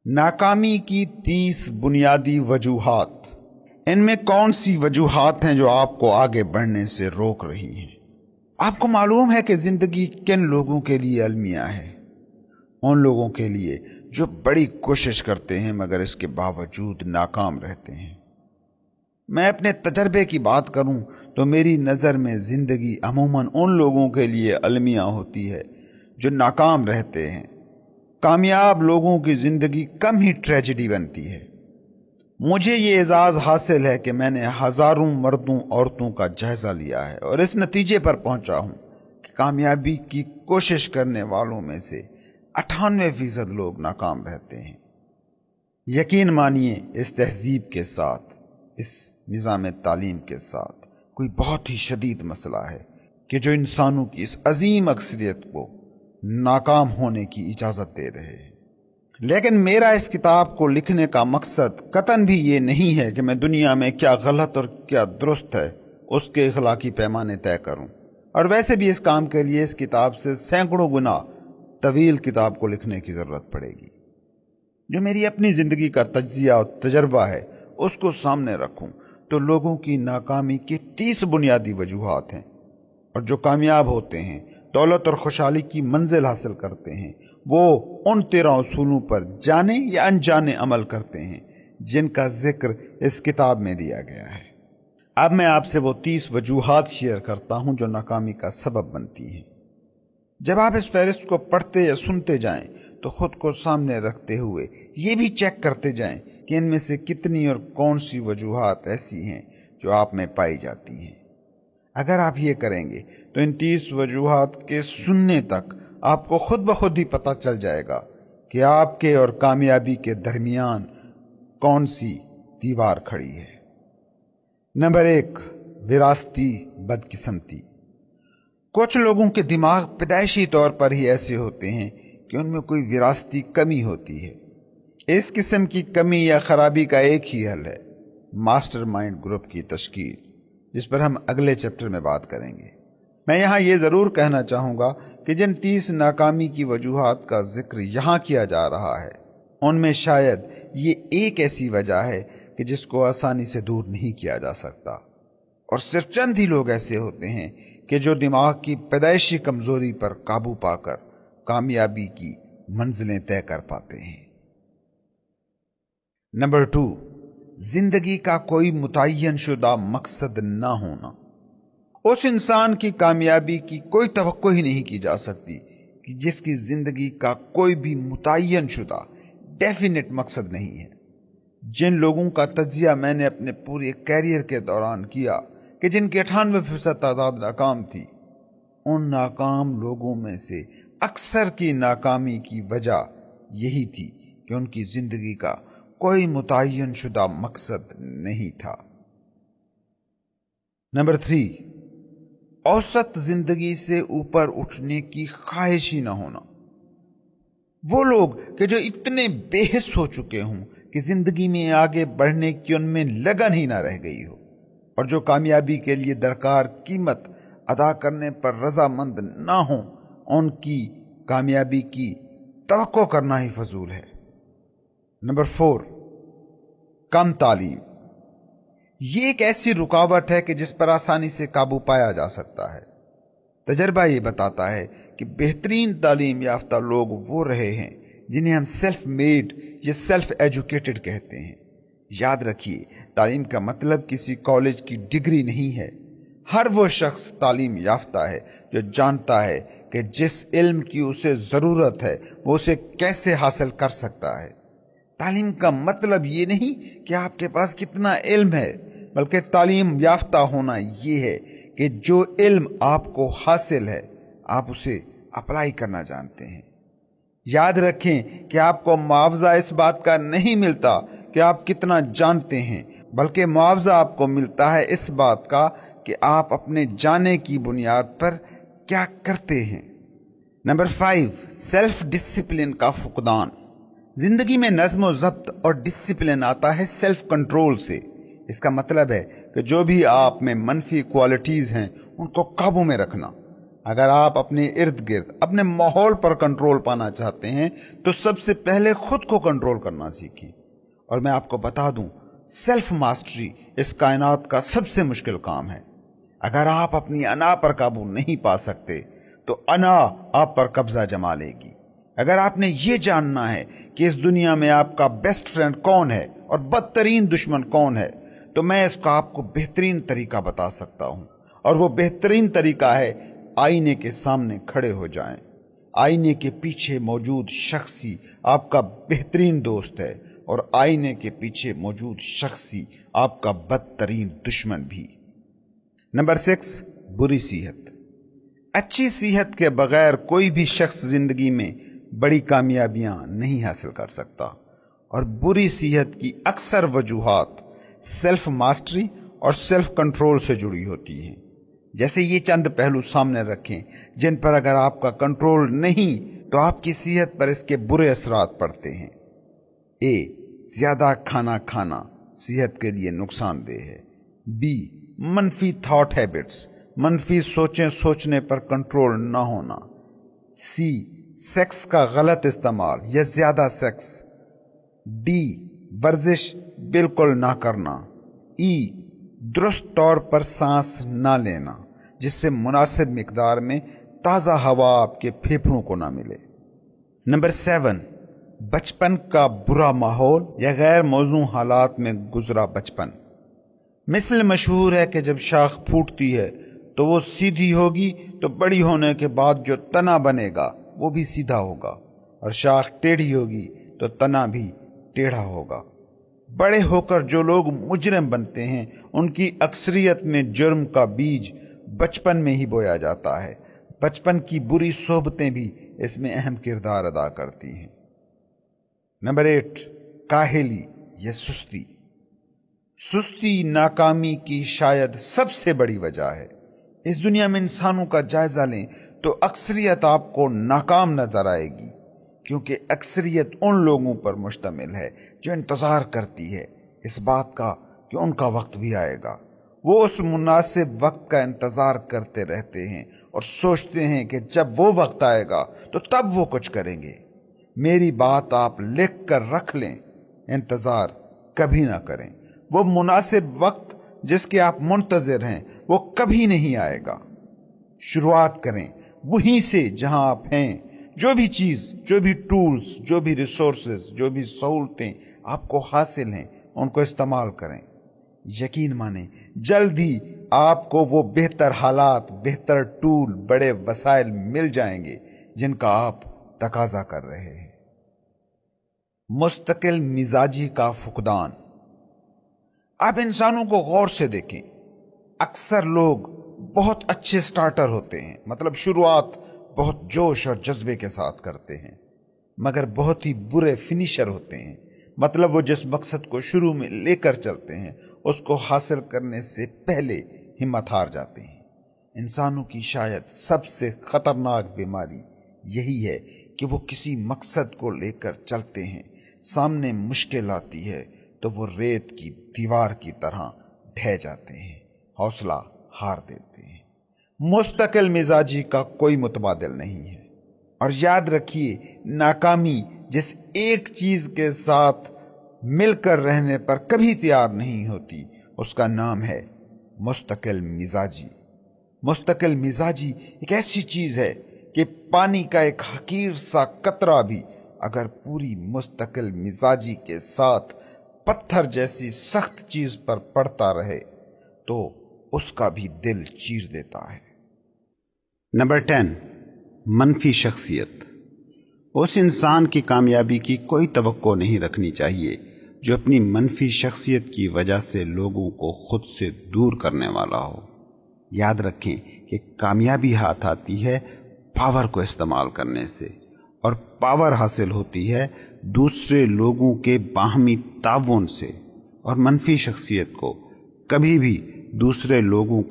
ناکامی کی 30 بنیادی وجوہات۔ ان میں کون سی وجوہات ہیں جو آپ کو آگے بڑھنے سے روک رہی ہیں؟ آپ کو معلوم ہے کہ زندگی کن لوگوں کے لیے المیہ ہے؟ ان لوگوں کے لیے جو بڑی کوشش کرتے ہیں مگر اس کے باوجود ناکام رہتے ہیں۔ میں اپنے تجربے کی بات کروں تو میری نظر میں زندگی عموماً ان لوگوں کے لیے المیہ ہوتی ہے جو ناکام رہتے ہیں۔ کامیاب لوگوں کی زندگی کم ہی ٹریجڈی بنتی ہے۔ مجھے یہ اعزاز حاصل ہے کہ میں نے ہزاروں مردوں عورتوں کا جائزہ لیا ہے اور اس نتیجے پر پہنچا ہوں کہ کامیابی کی کوشش کرنے والوں میں سے 98% لوگ ناکام رہتے ہیں۔ یقین مانیے اس تہذیب کے ساتھ، اس نظام تعلیم کے ساتھ کوئی بہت ہی شدید مسئلہ ہے کہ جو انسانوں کی اس عظیم اکثریت کو ناکام ہونے کی اجازت دے رہے ہیں۔ لیکن میرا اس کتاب کو لکھنے کا مقصد قطعاً بھی یہ نہیں ہے کہ میں دنیا میں کیا غلط اور کیا درست ہے اس کے اخلاقی پیمانے طے کروں، اور ویسے بھی اس کام کے لیے اس کتاب سے سینکڑوں گنا طویل کتاب کو لکھنے کی ضرورت پڑے گی۔ جو میری اپنی زندگی کا تجزیہ اور تجربہ ہے اس کو سامنے رکھوں تو لوگوں کی ناکامی کی 30 بنیادی وجوہات ہیں، اور جو کامیاب ہوتے ہیں، دولت اور خوشحالی کی منزل حاصل کرتے ہیں، وہ ان 13 اصولوں پر جانے یا انجانے عمل کرتے ہیں جن کا ذکر اس کتاب میں دیا گیا ہے۔ اب میں آپ سے وہ 30 وجوہات شیئر کرتا ہوں جو ناکامی کا سبب بنتی ہیں۔ جب آپ اس فہرست کو پڑھتے یا سنتے جائیں تو خود کو سامنے رکھتے ہوئے یہ بھی چیک کرتے جائیں کہ ان میں سے کتنی اور کون سی وجوہات ایسی ہیں جو آپ میں پائی جاتی ہیں۔ اگر آپ یہ کریں گے تو ان 30 وجوہات کے سننے تک آپ کو خود بخود ہی پتہ چل جائے گا کہ آپ کے اور کامیابی کے درمیان کون سی دیوار کھڑی ہے۔ نمبر 1، وراثتی بدقسمتی۔ کچھ لوگوں کے دماغ پیدائشی طور پر ہی ایسے ہوتے ہیں کہ ان میں کوئی وراثتی کمی ہوتی ہے۔ اس قسم کی کمی یا خرابی کا ایک ہی حل ہے، ماسٹر مائنڈ گروپ کی تشکیل، جس پر ہم اگلے چیپٹر میں بات کریں گے۔ میں یہاں یہ ضرور کہنا چاہوں گا کہ جن 30 ناکامی کی وجوہات کا ذکر یہاں کیا جا رہا ہے ان میں شاید یہ ایک ایسی وجہ ہے کہ جس کو آسانی سے دور نہیں کیا جا سکتا، اور صرف چند ہی لوگ ایسے ہوتے ہیں کہ جو دماغ کی پیدائشی کمزوری پر قابو پا کر کامیابی کی منزلیں طے کر پاتے ہیں۔ نمبر 2، زندگی کا کوئی متعین شدہ مقصد نہ ہونا۔ اس انسان کی کامیابی کی کوئی توقع ہی نہیں کی جا سکتی کہ جس کی زندگی کا کوئی بھی متعین شدہ ڈیفینٹ مقصد نہیں ہے۔ جن لوگوں کا تجزیہ میں نے اپنے پورے کیریئر کے دوران کیا کہ جن کی 98% تعداد ناکام تھی، ان ناکام لوگوں میں سے اکثر کی ناکامی کی وجہ یہی تھی کہ ان کی زندگی کا کوئی متعین شدہ مقصد نہیں تھا۔ نمبر 3، اوسط زندگی سے اوپر اٹھنے کی خواہش ہی نہ ہونا۔ وہ لوگ کہ جو اتنے بے حس ہو چکے ہوں کہ زندگی میں آگے بڑھنے کی ان میں لگن ہی نہ رہ گئی ہو، اور جو کامیابی کے لیے درکار قیمت ادا کرنے پر رضامند نہ ہوں، ان کی کامیابی کی توقع کرنا ہی فضول ہے۔ نمبر 4، کم تعلیم۔ یہ ایک ایسی رکاوٹ ہے کہ جس پر آسانی سے قابو پایا جا سکتا ہے۔ تجربہ یہ بتاتا ہے کہ بہترین تعلیم یافتہ لوگ وہ رہے ہیں جنہیں ہم سیلف میڈ یا سیلف ایجوکیٹڈ کہتے ہیں۔ یاد رکھیے، تعلیم کا مطلب کسی کالج کی ڈگری نہیں ہے۔ ہر وہ شخص تعلیم یافتہ ہے جو جانتا ہے کہ جس علم کی اسے ضرورت ہے وہ اسے کیسے حاصل کر سکتا ہے۔ تعلیم کا مطلب یہ نہیں کہ آپ کے پاس کتنا علم ہے، بلکہ تعلیم یافتہ ہونا یہ ہے کہ جو علم آپ کو حاصل ہے آپ اسے اپلائی کرنا جانتے ہیں۔ یاد رکھیں کہ آپ کو معاوضہ اس بات کا نہیں ملتا کہ آپ کتنا جانتے ہیں، بلکہ معاوضہ آپ کو ملتا ہے اس بات کا کہ آپ اپنے جانے کی بنیاد پر کیا کرتے ہیں۔ نمبر 5، سیلف ڈسپلن کا فقدان۔ زندگی میں نظم و ضبط اور ڈسپلن آتا ہے سیلف کنٹرول سے۔ اس کا مطلب ہے کہ جو بھی آپ میں منفی کوالٹیز ہیں ان کو قابو میں رکھنا۔ اگر آپ اپنے ارد گرد اپنے ماحول پر کنٹرول پانا چاہتے ہیں تو سب سے پہلے خود کو کنٹرول کرنا سیکھیں. اور میں آپ کو بتا دوں، سیلف ماسٹری اس کائنات کا سب سے مشکل کام ہے. اگر آپ اپنی انا پر قابو نہیں پا سکتے تو انا آپ پر قبضہ جما لے گی. اگر آپ نے یہ جاننا ہے کہ اس دنیا میں آپ کا بیسٹ فرینڈ کون ہے اور بدترین دشمن کون ہے، تو میں اس کا آپ کو بہترین طریقہ بتا سکتا ہوں. اور وہ بہترین طریقہ ہے، آئینے کے سامنے کھڑے ہو جائیں. آئینے کے پیچھے موجود شخصی آپ کا بہترین دوست ہے اور آئینے کے پیچھے موجود شخصی آپ کا بدترین دشمن بھی. نمبر 6، بری صحت. اچھی صحت کے بغیر کوئی بھی شخص زندگی میں بڑی کامیابیاں نہیں حاصل کر سکتا. اور بری صحت کی اکثر وجوہات سیلف ماسٹری اور سیلف کنٹرول سے جڑی ہوتی ہیں. جیسے یہ چند پہلو سامنے رکھیں جن پر اگر آپ کا کنٹرول نہیں تو آپ کی صحت پر اس کے برے اثرات پڑتے ہیں. اے، زیادہ کھانا کھانا صحت کے لیے نقصان دہ ہے. بی، منفی تھاٹ ہیبٹس، منفی سوچیں سوچنے پر کنٹرول نہ ہونا. سی، سیکس کا غلط استعمال یا زیادہ سیکس. ڈی، ورزش بالکل نہ کرنا. ای، درست طور پر سانس نہ لینا جس سے مناسب مقدار میں تازہ ہوا آپ کے پھیپھڑوں کو نہ ملے. نمبر 7، بچپن کا برا ماحول یا غیر موزوں حالات میں گزرا بچپن. مثل مشہور ہے کہ جب شاخ پھوٹتی ہے تو وہ سیدھی ہوگی تو بڑی ہونے کے بعد جو تنا بنے گا وہ بھی سیدھا ہوگا، اور شاخ ٹیڑھی ہوگی تو تنا بھی ٹیڑھا ہوگا. بڑے ہو کر جو لوگ مجرم بنتے ہیں ان کی اکثریت میں جرم کا بیج بچپن میں ہی بویا جاتا ہے. بچپن کی بری صحبتیں بھی اس میں اہم کردار ادا کرتی ہیں. نمبر 8، کاہلی یا سستی. سستی ناکامی کی شاید سب سے بڑی وجہ ہے. اس دنیا میں انسانوں کا جائزہ لیں تو اکثریت آپ کو ناکام نظر آئے گی، کیونکہ اکثریت ان لوگوں پر مشتمل ہے جو انتظار کرتی ہے اس بات کا کہ ان کا وقت بھی آئے گا. وہ اس مناسب وقت کا انتظار کرتے رہتے ہیں اور سوچتے ہیں کہ جب وہ وقت آئے گا تو تب وہ کچھ کریں گے. میری بات آپ لکھ کر رکھ لیں، انتظار کبھی نہ کریں. وہ مناسب وقت جس کے آپ منتظر ہیں وہ کبھی نہیں آئے گا. شروعات کریں وہیں سے جہاں آپ ہیں. جو بھی چیز، جو بھی ٹولز، جو بھی ریسورسز، جو بھی سہولتیں آپ کو حاصل ہیں ان کو استعمال کریں. یقین مانیں جلد ہی آپ کو وہ بہتر حالات، بہتر ٹول، بڑے وسائل مل جائیں گے جن کا آپ تقاضا کر رہے ہیں. مستقل مزاجی کا فقدان. آپ انسانوں کو غور سے دیکھیں. اکثر لوگ بہت اچھے سٹارٹر ہوتے ہیں، مطلب شروعات بہت جوش اور جذبے کے ساتھ کرتے ہیں، مگر بہت ہی برے فنیشر ہوتے ہیں. مطلب وہ جس مقصد کو شروع میں لے کر چلتے ہیں اس کو حاصل کرنے سے پہلے ہمت ہار جاتے ہیں. انسانوں کی شاید سب سے خطرناک بیماری یہی ہے کہ وہ کسی مقصد کو لے کر چلتے ہیں، سامنے مشکل آتی ہے تو وہ ریت کی دیوار کی طرح ڈھہ جاتے ہیں، حوصلہ ہار دیتے ہیں. مستقل مزاجی کا کوئی متبادل نہیں ہے. اور یاد رکھیے، ناکامی جس ایک چیز کے ساتھ مل کر رہنے پر کبھی تیار نہیں ہوتی اس کا نام ہے مستقل مزاجی. مستقل مزاجی ایک ایسی چیز ہے کہ پانی کا ایک حقیر سا قطرہ بھی اگر پوری مستقل مزاجی کے ساتھ پتھر جیسی سخت چیز پر پڑتا رہے تو اس کا بھی دل چیر دیتا ہے. نمبر 10، منفی شخصیت. اس انسان کی کامیابی کی کوئی توقع نہیں رکھنی چاہیے جو اپنی منفی شخصیت کی وجہ سے لوگوں کو خود سے دور کرنے والا ہو. یاد رکھیں کہ کامیابی ہاتھ آتی ہے پاور کو استعمال کرنے سے، اور پاور حاصل ہوتی ہے دوسرے لوگوں کے باہمی تعاون سے. اور منفی شخصیت کو کبھی بھی دوسرے لوگوں